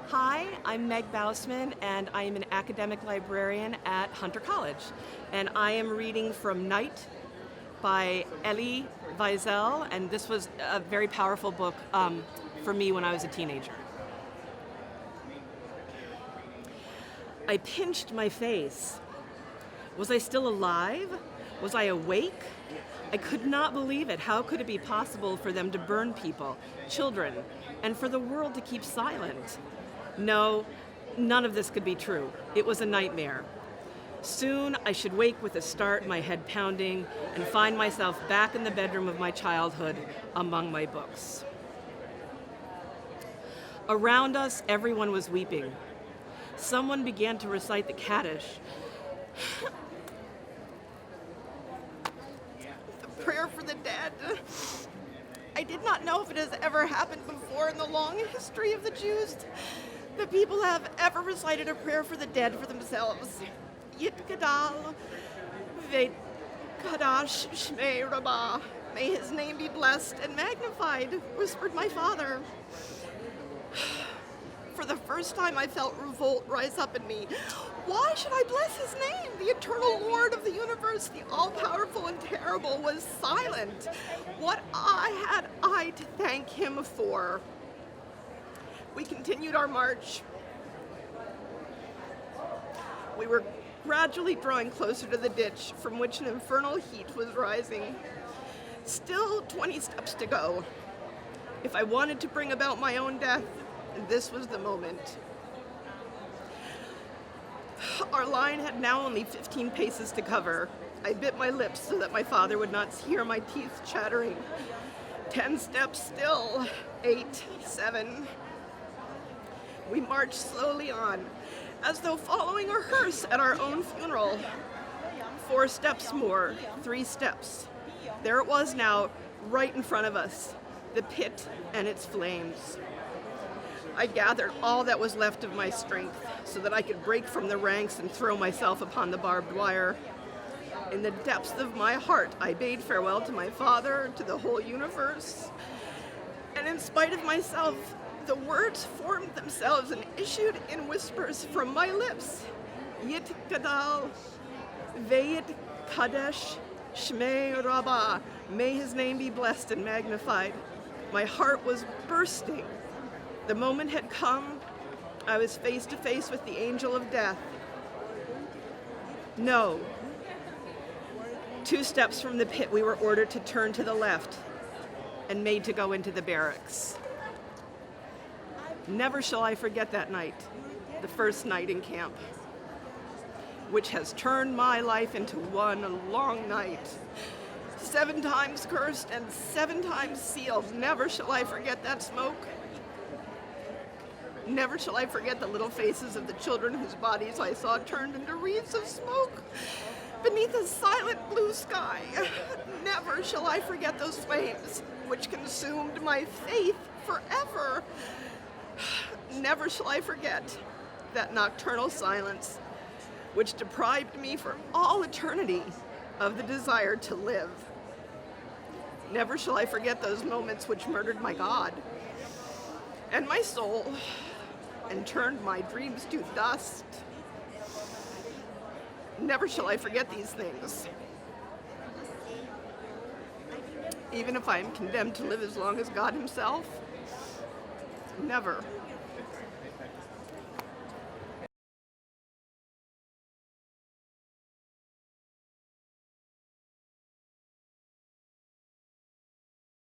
Hi, I'm Meg Bausman, and I am an academic librarian at Hunter College. And I am reading from Night by Elie Wiesel, and this was a very powerful book for me when I was a teenager. I pinched my face. Was I still alive? Was I awake? I could not believe it. How could it be possible for them to burn people, children, and for the world to keep silent? No, none of this could be true. It was a nightmare. Soon I should wake with a start, my head pounding, and find myself back in the bedroom of my childhood among my books. Around us, everyone was weeping. Someone began to recite the Kaddish. The prayer for the dead. I did not know if it has ever happened before in the long history of the Jews. The people have ever recited a prayer for the dead for themselves. Yit Gadal, Veit Kadash Shmei Rabbah. May his name be blessed and magnified, whispered my father. For the first time, I felt revolt rise up in me. Why should I bless his name? The eternal Lord of the universe, the all-powerful and terrible, was silent. What had I to thank him for? We continued our march. We were gradually drawing closer to the ditch from which an infernal heat was rising. Still 20 steps to go. If I wanted to bring about my own death, this was the moment. Our line had now only 15 paces to cover. I bit my lips so that my father would not hear my teeth chattering. 10 steps still. 8, 7. We marched slowly on, as though following a hearse at our own funeral. 4 steps more, 3 steps. There it was now, right in front of us, the pit and its flames. I gathered all that was left of my strength so that I could break from the ranks and throw myself upon the barbed wire. In the depths of my heart, I bade farewell to my father, to the whole universe. And in spite of myself, the words formed themselves and issued in whispers from my lips. Yit Gadal, Veit Kadesh, Shmei Rabbah. May his name be blessed and magnified. My heart was bursting. The moment had come. I was face to face with the angel of death. No. 2 steps from the pit, we were ordered to turn to the left and made to go into the barracks. Never shall I forget that night, the first night in camp, which has turned my life into one long night. 7 times cursed and 7 times sealed. Never shall I forget that smoke. Never shall I forget the little faces of the children whose bodies I saw turned into wreaths of smoke beneath a silent blue sky. Never shall I forget those flames which consumed my faith forever. Never shall I forget that nocturnal silence which deprived me for all eternity of the desire to live. Never shall I forget those moments which murdered my God and my soul and turned my dreams to dust. Never shall I forget these things. Even if I am condemned to live as long as God himself, never.